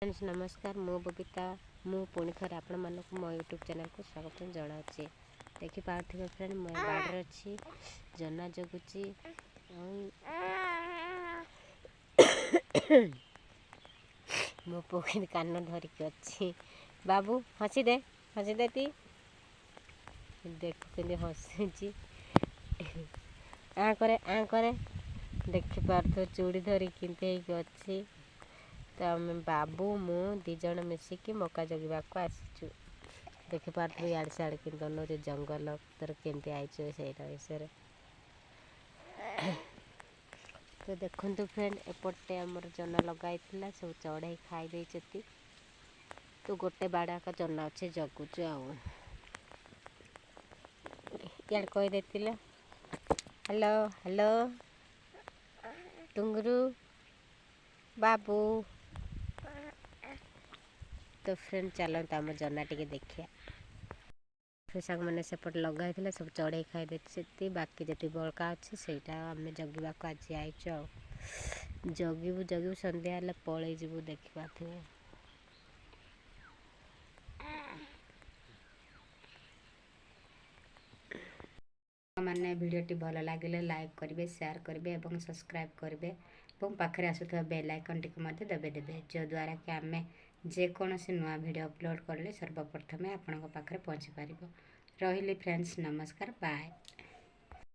Friends नमस्कार मु बबीता मु पुणी थे आपण मानक मो यूट्यूब चैनल को स्वागत जनाऊँगी। देखि पार्थिव फ्रेंड मो बाड़े अच्छी जना जगुची मो पोखरी कान धरिक अच्छी बाबू हसी दे ती देख के हसी आ करे देखि पार्थ चूड़ी धरी किंते अच्छी तो आम बाबू मु दिज मिसिकी मका जगवा को आसीचु। देखिपार इे सियाड़े कि नौचे जंगल तर केमती आईचु से विषय तो देखु फ्रेंड एपटे आमर जना लगाई सब चढ़ई खाई देती तो गोटे बाड़ाक जना अच्छे जगुचु आड़ कहीदे हेलो हेलो टुंगरू बाबू तो फ्रेंड चलता आम जना टे देखिया सांग मैंने सेपट लगाई सब चढ़ई खाई देती बाकी जी बड़का अच्छे से आम जगवा को आज आईचु जगू संध्या हेल्ले पलि जीवु देखा मैंने भिडटी भल लगे लाइक करेंगे शेयर करेंगे और सब्सक्राइब करेंगे और पाखे आसुवा बेल आइकन टी देवे जो द्वारा कि आम जेकोसी नुआ वीडियो अपलोड कले सर्वप्रथमें आपण पाखे पहुँची पार रही फ्रेंड्स नमस्कार बाय।